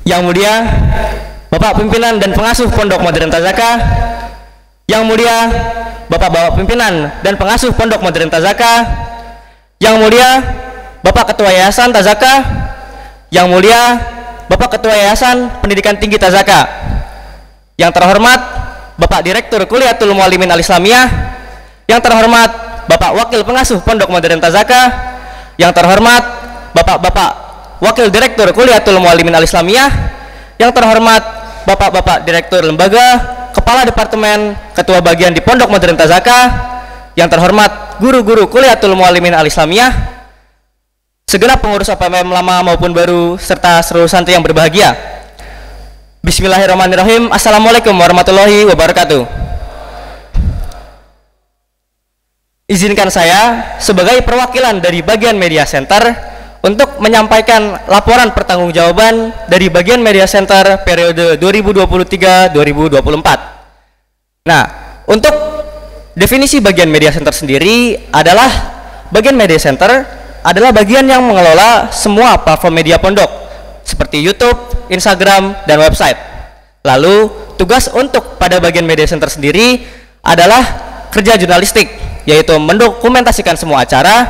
Yang mulia Bapak Pimpinan dan Pengasuh Pondok Modern Tazaka, Yang mulia Bapak-bapak pimpinan dan pengasuh Pondok Modern Tazaka, Yang mulia Bapak Ketua Yayasan Tazaka, Yang mulia Bapak Ketua Yayasan Pendidikan Tinggi Tazaka, yang terhormat Bapak Direktur Kuliatul Muallimin Al-Islamiyah, yang terhormat Bapak Wakil Pengasuh Pondok Modern Tazaka, yang terhormat Bapak-bapak Wakil Direktur Kuliatul Muallimin Al-Islamiyah, yang terhormat Bapak-bapak Direktur Lembaga, Kepala Departemen, Ketua Bagian di Pondok Modern Tazaka, yang terhormat guru-guru Kuliatul Muallimin Al-Islamiyah, segenap pengurus APMM lama maupun baru, serta seluruh santri yang berbahagia. Bismillahirrahmanirrahim. Assalamualaikum warahmatullahi wabarakatuh. Izinkan saya sebagai perwakilan dari bagian Media Center untuk menyampaikan laporan pertanggungjawaban dari bagian Media Center periode 2023-2024. Nah, untuk definisi bagian Media Center sendiri adalah bagian Media Center adalah bagian yang mengelola semua platform media pondok seperti YouTube, Instagram, dan website. Lalu, tugas untuk pada bagian Media Center sendiri adalah kerja jurnalistik, yaitu mendokumentasikan semua acara,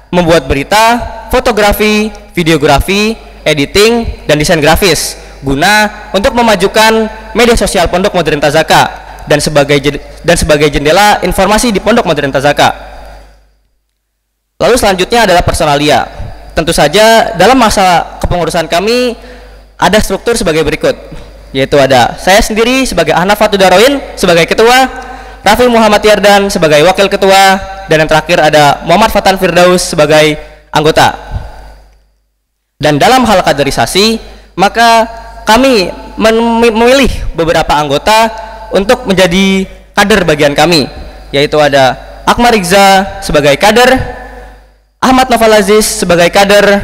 membuat berita, fotografi, videografi, editing, dan desain grafis guna untuk memajukan media sosial Pondok Modern Tazaka dan sebagai jendela informasi di Pondok Modern Tazaka. Lalu selanjutnya adalah personalia. Tentu saja dalam masa kepengurusan kami ada struktur sebagai berikut, yaitu ada saya sendiri sebagai Ahnaf Fatudaroin sebagai ketua, Rafil Muhammad Yardan sebagai wakil ketua, dan yang terakhir ada Muhammad Fatan Firdaus sebagai anggota. Dan dalam hal kaderisasi, maka kami memilih beberapa anggota untuk menjadi kader bagian kami, yaitu ada Akmal Rizza sebagai kader, Ahmad Noval Aziz sebagai kader,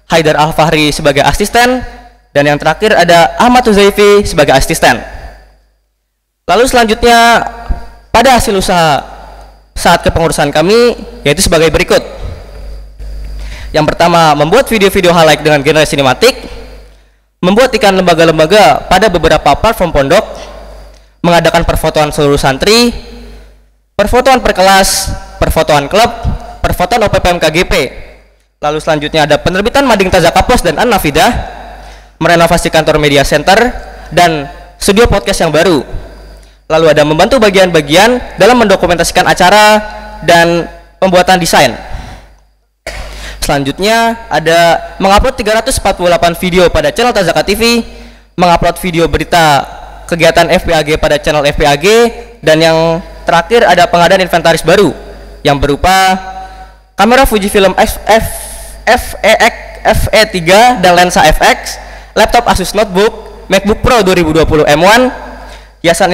Haidar Al-Fahri sebagai asisten, dan yang terakhir ada Ahmad Huzaifi sebagai asisten. Lalu selanjutnya pada hasil usaha saat kepengurusan kami yaitu sebagai berikut. Yang pertama, membuat video-video highlight dengan genre sinematik, membuat iklan lembaga-lembaga pada beberapa platform pondok, mengadakan perfotoan seluruh santri, perfotoan per kelas, perfotoan klub, perfotoan OPPM KGP. Lalu selanjutnya ada penerbitan Mading Tazaka Pos dan An-Nafidah, merenovasi kantor Media Center, dan studio podcast yang baru. Lalu ada membantu bagian-bagian dalam mendokumentasikan acara dan pembuatan desain. Selanjutnya ada mengupload 348 video pada channel Tazaka TV, mengupload video berita kegiatan FPAG pada channel FPAG, dan yang terakhir ada pengadaan inventaris baru yang berupa kamera Fujifilm FE3 dan lensa FX, laptop Asus Notebook, MacBook Pro 2020 M1, hiasan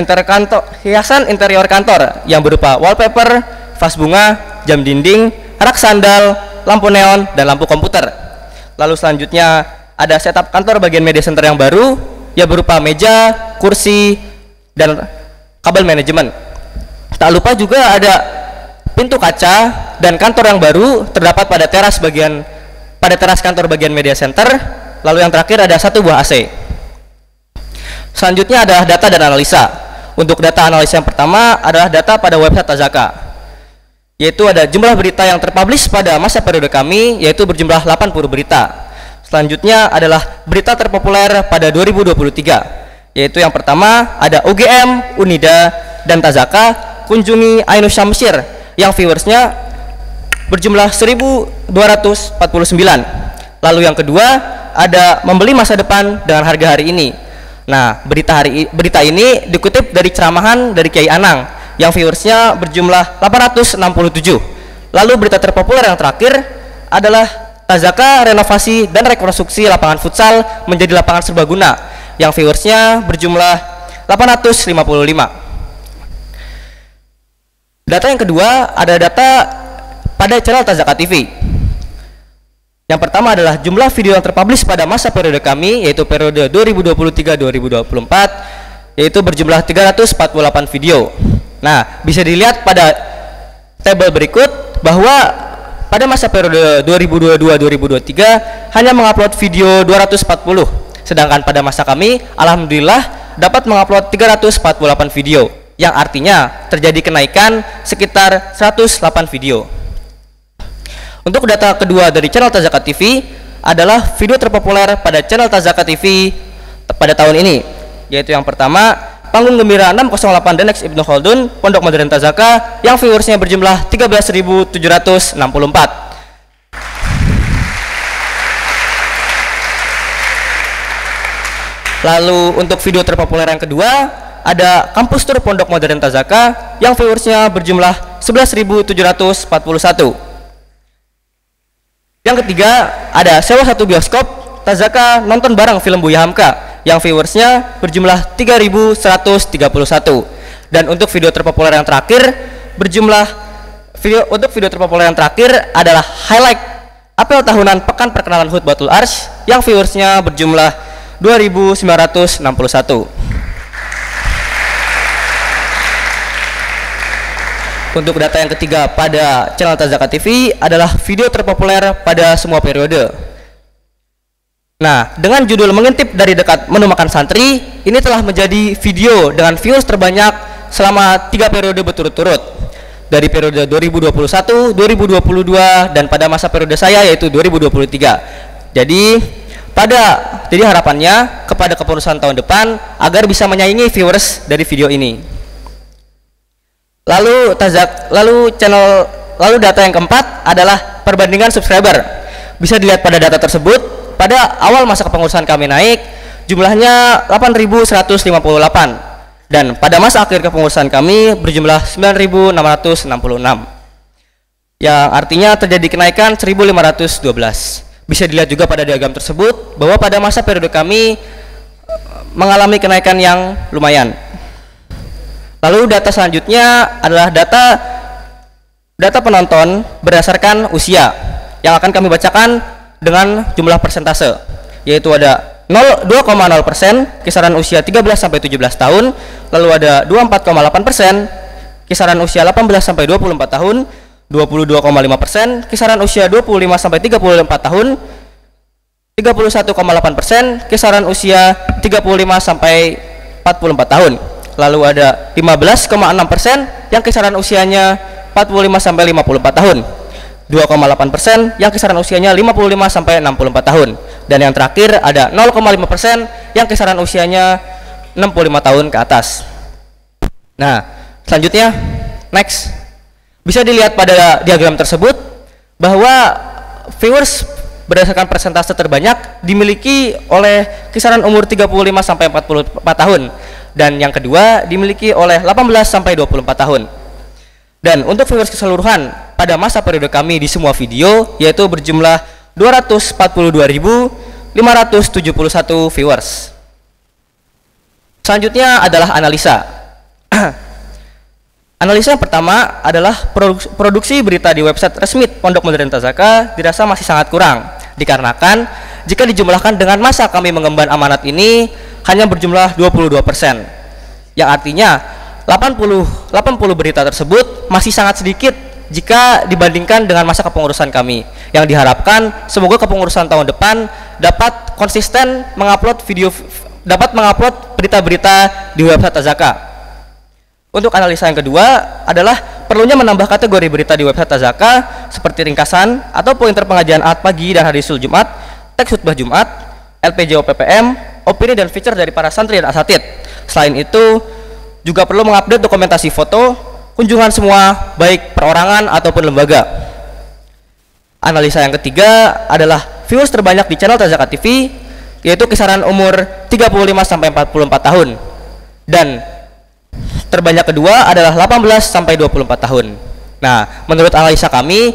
interior kantor yang berupa wallpaper, vas bunga, jam dinding, rak sandal, lampu neon, dan lampu komputer. Lalu selanjutnya ada setup kantor bagian Media Center yang baru yang berupa meja, kursi, dan kabel manajemen. Tak lupa juga ada pintu kaca dan kantor yang baru terdapat pada teras kantor bagian Media Center. Lalu yang terakhir ada satu buah AC. Selanjutnya adalah data dan analisa. Untuk data analisa yang pertama adalah data pada website Tazaka, yaitu ada jumlah berita yang terpublish pada masa periode kami, yaitu berjumlah 80 berita. Selanjutnya adalah berita terpopuler pada 2023, yaitu yang pertama ada UGM, Unida, dan Tazaka kunjungi Ainus Syamsir yang viewersnya berjumlah 1249. Lalu yang kedua ada membeli masa depan dengan harga hari ini. Nah, berita ini dikutip dari ceramahan dari Kiai Anang yang viewersnya berjumlah 867. Lalu berita terpopuler yang terakhir adalah Tazaka renovasi dan rekonstruksi lapangan futsal menjadi lapangan serbaguna yang viewersnya berjumlah 855. Data yang kedua ada data pada channel Tazaka TV. Yang pertama adalah jumlah video yang terpublish pada masa periode kami, yaitu periode 2023-2024, yaitu berjumlah 348 video. Nah, bisa dilihat pada tabel berikut bahwa pada masa periode 2022-2023 hanya mengupload video 240, Sedangkan pada masa kami, alhamdulillah dapat mengupload 348 video, yang artinya terjadi kenaikan sekitar 108 video. Untuk data kedua dari channel Tazaka TV adalah video terpopuler pada channel Tazaka TV pada tahun ini, yaitu yang pertama, Panggung Gembira 608 The Next Ibnu Khaldun, Pondok Modern Tazaka, yang viewersnya berjumlah 13.764. Lalu untuk video terpopuler yang kedua ada Kampus Tour Pondok Modern Tazaka, yang viewersnya berjumlah 11.741. Yang ketiga ada Sewa Satu Bioskop Tazaka Nonton Bareng Film Buya Hamka, yang viewersnya berjumlah 3.131. Dan untuk video terpopuler yang terakhir video terpopuler yang terakhir adalah highlight apel tahunan Pekan Perkenalan Khutbatul Arsy, yang viewersnya berjumlah 2.961. Untuk data yang ketiga pada channel Tazaka TV adalah video terpopuler pada semua periode. Nah, dengan judul Mengintip dari Dekat Menu Makan Santri, ini telah menjadi video dengan views terbanyak selama 3 periode berturut-turut, dari periode 2021, 2022, dan pada masa periode saya yaitu 2023. Jadi harapannya kepada kepengurusan tahun depan agar bisa menyaingi viewers dari video ini. Lalu data yang keempat adalah perbandingan subscriber. Bisa dilihat pada data tersebut, pada awal masa kepengurusan kami naik jumlahnya 8.158, dan pada masa akhir kepengurusan kami berjumlah 9.666, yang artinya terjadi kenaikan 1.512. Bisa dilihat juga pada diagram tersebut bahwa pada masa periode kami mengalami kenaikan yang lumayan. Lalu data selanjutnya adalah data penonton berdasarkan usia, yang akan kami bacakan dengan jumlah persentase, yaitu ada 2,0% kisaran usia 13 sampai 17 tahun, lalu ada 24,8% kisaran usia 18 sampai 24 tahun, 22,5% kisaran usia 25 sampai 34 tahun, 31,8% kisaran usia 35 sampai 44 tahun. Lalu ada 15,6% yang kisaran usianya 45 sampai 54 tahun, 2,8% yang kisaran usianya 55 sampai 64 tahun, dan yang terakhir ada 0,5% yang kisaran usianya 65 tahun ke atas. Nah, selanjutnya next, bisa dilihat pada diagram tersebut bahwa viewers berdasarkan persentase terbanyak dimiliki oleh kisaran umur 35 sampai 44 tahun, dan yang kedua dimiliki oleh 18 sampai 24 tahun. Dan untuk viewers keseluruhan pada masa periode kami di semua video yaitu berjumlah 242.571 viewers. Selanjutnya adalah analisa. Analisa yang pertama adalah produksi berita di website resmi Pondok Modern Tazaka dirasa masih sangat kurang, dikarenakan jika dijumlahkan dengan masa kami mengemban amanat ini hanya berjumlah 22%, yang artinya 80 berita tersebut masih sangat sedikit jika dibandingkan dengan masa kepengurusan kami, yang diharapkan semoga kepengurusan tahun depan dapat konsisten mengupload berita-berita di website Tazaka. Untuk analisa yang kedua adalah perlunya menambah kategori berita di website Tazaka seperti ringkasan atau pointer pengajian Ahad pagi dan hari Jumat, teks khutbah Jumat, LPJO PPM, opini dan feature dari para santri dan asatid. Selain itu juga perlu mengupdate dokumentasi foto kunjungan semua baik perorangan ataupun lembaga. Analisa yang ketiga adalah viewers terbanyak di channel Tazaka TV yaitu kisaran umur 35 sampai 44 tahun, dan terbanyak kedua adalah 18 sampai 24 tahun. Nah, menurut analisa kami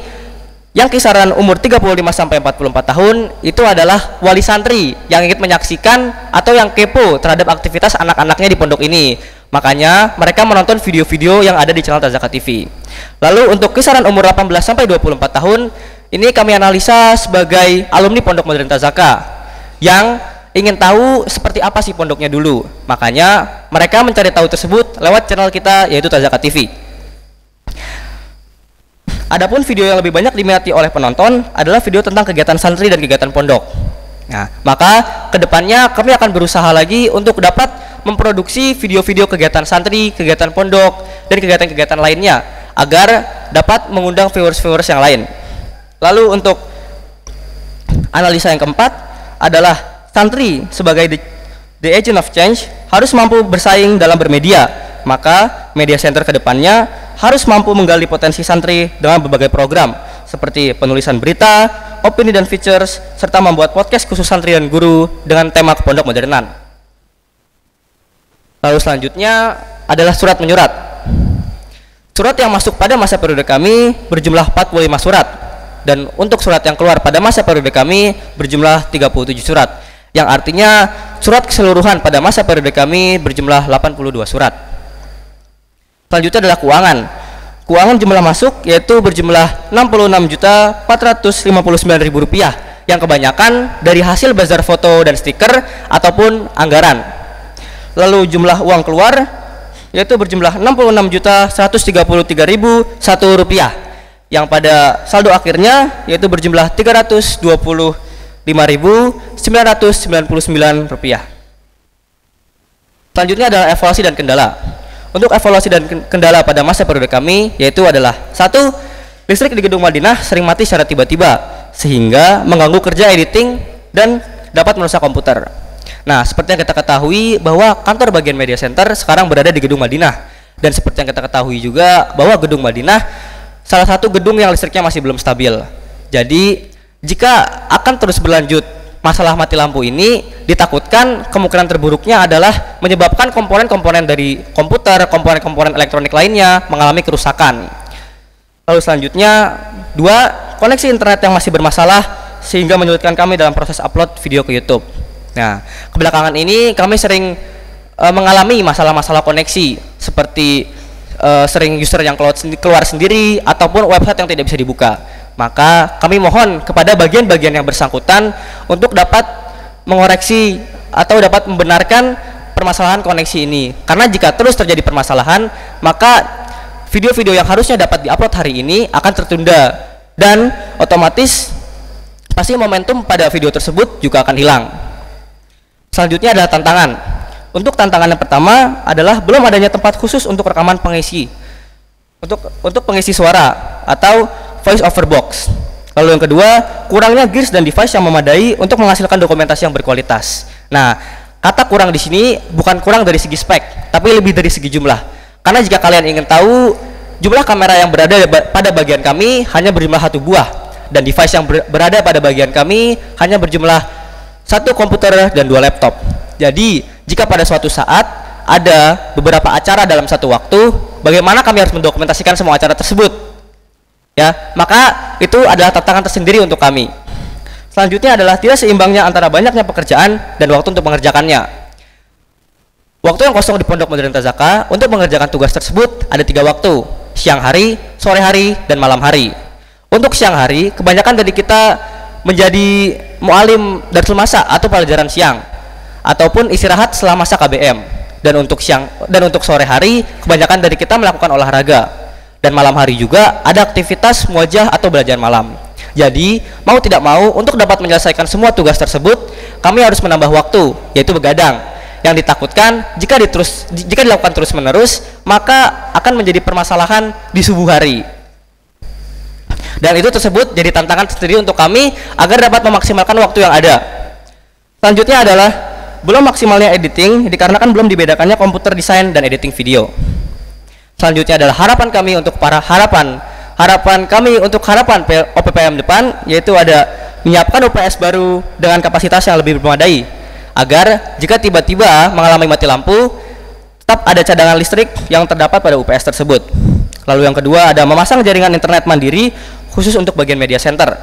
yang kisaran umur 35 sampai 44 tahun itu adalah wali santri yang ingin menyaksikan atau yang kepo terhadap aktivitas anak-anaknya di pondok ini. Makanya mereka menonton video-video yang ada di channel Tazaka TV. Lalu untuk kisaran umur 18 sampai 24 tahun ini kami analisa sebagai alumni Pondok Modern Tazaka yang ingin tahu seperti apa sih pondoknya dulu. Makanya mereka mencari tahu tersebut lewat channel kita yaitu Tazaka TV. Adapun video yang lebih banyak diminati oleh penonton adalah video tentang kegiatan santri dan kegiatan pondok. Nah, maka kedepannya kami akan berusaha lagi untuk dapat memproduksi video-video kegiatan santri, kegiatan pondok, dan kegiatan-kegiatan lainnya agar dapat mengundang viewers-viewers yang lain. Lalu untuk analisa yang keempat adalah santri sebagai the agent of change harus mampu bersaing dalam bermedia. Maka media center kedepannya harus mampu menggali potensi santri dengan berbagai program seperti penulisan berita, opini dan features, serta membuat podcast khusus santri dan guru dengan tema pondok modernan. Lalu selanjutnya adalah surat menyurat. Surat yang masuk pada masa periode kami berjumlah 45 surat, dan untuk surat yang keluar pada masa periode kami berjumlah 37 surat, yang artinya surat keseluruhan pada masa periode kami berjumlah 82 surat. Selanjutnya adalah keuangan. Keuangan jumlah masuk yaitu berjumlah Rp66.459.000 yang kebanyakan dari hasil bazar foto dan stiker ataupun anggaran. Lalu jumlah uang keluar yaitu berjumlah Rp66.133.001 yang pada saldo akhirnya yaitu berjumlah Rp325.999. Selanjutnya adalah evaluasi dan kendala. Untuk evaluasi dan kendala pada masa periode kami yaitu adalah 1. Listrik di gedung Madinah sering mati secara tiba-tiba sehingga mengganggu kerja editing dan dapat merusak komputer. Nah, seperti yang kita ketahui bahwa kantor bagian media center sekarang berada di gedung Madinah, dan seperti yang kita ketahui juga bahwa gedung Madinah salah satu gedung yang listriknya masih belum stabil. Jadi jika akan terus berlanjut masalah mati lampu ini, ditakutkan kemungkinan terburuknya adalah menyebabkan komponen-komponen dari komputer, komponen-komponen elektronik lainnya mengalami kerusakan. Lalu selanjutnya 2. Koneksi internet yang masih bermasalah sehingga menyulitkan kami dalam proses upload video ke YouTube. Nah, kebelakangan ini kami sering mengalami masalah-masalah koneksi seperti sering user yang keluar sendiri ataupun website yang tidak bisa dibuka. Maka kami mohon kepada bagian-bagian yang bersangkutan untuk dapat mengoreksi atau dapat membenarkan permasalahan koneksi ini, karena jika terus terjadi permasalahan maka video-video yang harusnya dapat diupload hari ini akan tertunda dan otomatis pasti momentum pada video tersebut juga akan hilang. Selanjutnya adalah tantangan. Untuk tantangan yang pertama adalah belum adanya tempat khusus untuk rekaman pengisi untuk pengisi suara atau voice over box. Lalu yang kedua, kurangnya gears dan device yang memadai untuk menghasilkan dokumentasi yang berkualitas. Nah, kata kurang di sini bukan kurang dari segi spek, tapi lebih dari segi jumlah. Karena jika kalian ingin tahu, jumlah kamera yang berada pada bagian kami hanya berjumlah 1 buah, dan device yang berada pada bagian kami hanya berjumlah 1 komputer dan 2 laptop. Jadi, jika pada suatu saat ada beberapa acara dalam satu waktu, bagaimana kami harus mendokumentasikan semua acara tersebut? Ya, maka itu adalah tantangan tersendiri untuk kami. Selanjutnya adalah tidak seimbangnya antara banyaknya pekerjaan dan waktu untuk mengerjakannya. Waktu yang kosong di Pondok Modern Tazaka untuk mengerjakan tugas tersebut ada 3 waktu: siang hari, sore hari, dan malam hari. Untuk siang hari, kebanyakan dari kita menjadi mu'alim darsul masa atau pelajaran siang, ataupun istirahat setelah masa KBM. Dan untuk sore hari, kebanyakan dari kita melakukan olahraga. Dan malam hari juga ada aktivitas muajah atau belajar malam. Jadi, mau tidak mau, untuk dapat menyelesaikan semua tugas tersebut, kami harus menambah waktu, yaitu begadang. Yang ditakutkan, jika dilakukan terus-menerus, maka akan menjadi permasalahan di subuh hari. Dan itu tersebut jadi tantangan sendiri untuk kami agar dapat memaksimalkan waktu yang ada. Selanjutnya adalah belum maksimalnya editing dikarenakan belum dibedakannya komputer desain dan editing video. Selanjutnya adalah harapan kami untuk OPPM depan, yaitu ada menyiapkan UPS baru dengan kapasitas yang lebih memadai, agar jika tiba-tiba mengalami mati lampu, tetap ada cadangan listrik yang terdapat pada UPS tersebut. Lalu yang kedua ada memasang jaringan internet mandiri khusus untuk bagian media center.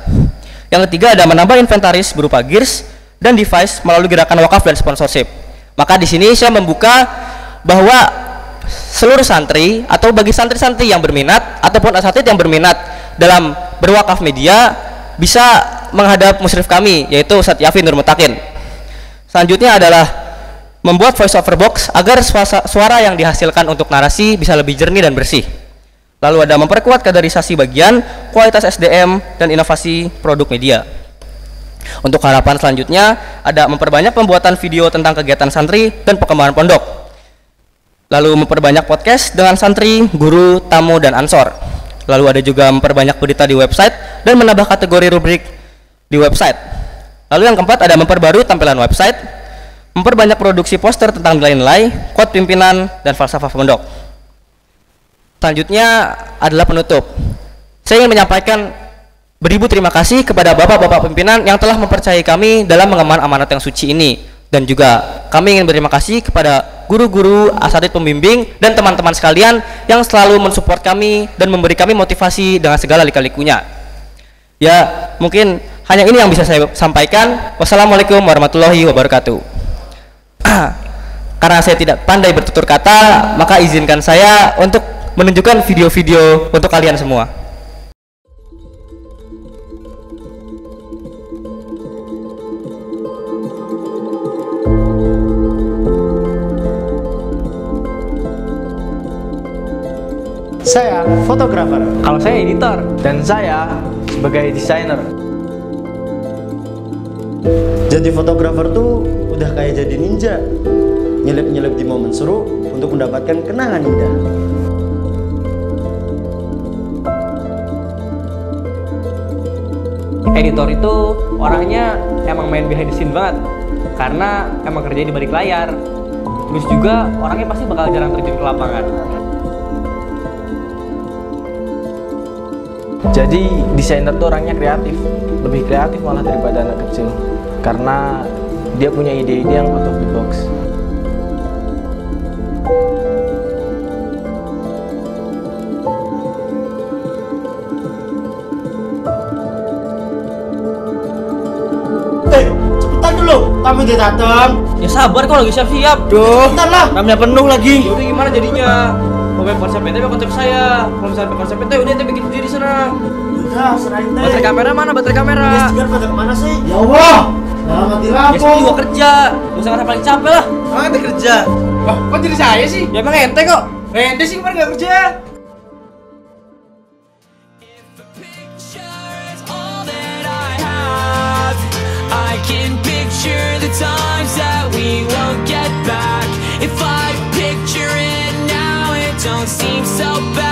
Yang ketiga ada menambah inventaris berupa gears dan device melalui gerakan wakaf dan sponsorship. Maka di sini saya membuka bahwa seluruh santri atau bagi santri-santri yang berminat ataupun asatid yang berminat dalam berwakaf media bisa menghadap musyrif kami, yaitu Ustadz Yafi Nur Mutakin. Selanjutnya adalah membuat voice over box agar suara yang dihasilkan untuk narasi bisa lebih jernih dan bersih. Lalu ada memperkuat kaderisasi bagian, kualitas SDM, dan inovasi produk media. Untuk harapan selanjutnya ada memperbanyak pembuatan video tentang kegiatan santri dan perkembangan pondok. Lalu memperbanyak podcast dengan santri, guru, tamu, dan ansor. Lalu ada juga memperbanyak berita di website dan menambah kategori rubrik di website. Lalu yang keempat ada memperbarui tampilan website, memperbanyak produksi poster tentang nilai-nilai, quote pimpinan, dan falsafah pondok. Selanjutnya adalah penutup. Saya ingin menyampaikan beribu terima kasih kepada bapak-bapak pimpinan yang telah mempercayai kami dalam mengemban amanat yang suci ini. Dan juga kami ingin berterima kasih kepada guru-guru, asatidz pembimbing, dan teman-teman sekalian yang selalu mensupport kami dan memberi kami motivasi dengan segala lika-likunya. Ya, mungkin hanya ini yang bisa saya sampaikan. Wassalamualaikum warahmatullahi wabarakatuh. Karena saya tidak pandai bertutur kata, maka izinkan saya untuk menunjukkan video-video untuk kalian semua. Saya fotografer. Kalau saya editor. Dan saya sebagai desainer. Jadi fotografer tuh udah kayak jadi ninja, nyelip-nyelip di momen seru untuk mendapatkan kenangan indah. Editor itu orangnya emang main behind the scene banget, karena emang kerja di balik layar. Terus juga orangnya pasti bakal jarang terjun ke lapangan. Jadi desainer tuh orangnya kreatif, lebih kreatif malah daripada anak kecil, karena dia punya ide-ide yang out of the box. Cepetan dulu, kami udah datang. Ya sabar, kok lagi siap-siap. Duh, cepetan lah. Ramnya penuh lagi. Yaudah gimana jadinya? Mau konsep PT, mau konsep saya. Kalau misalnya konsep PT, udah kita bikin sendiri sana. Udah, serahin teh. Baterai kamera mana? Baterai kamera. Guys, juga pada kemana sih? Ya Allah, dalam mati Ya lampu. saya juga kerja. Gak usah ngerasa paling capek lah. Emang ente kerja? Oh, kok jadi saya sih? Ya emang ente kok. Ente sih kemarin gak kerja. I can picture the times that we won't get back. If I picture it now, it don't seem so bad.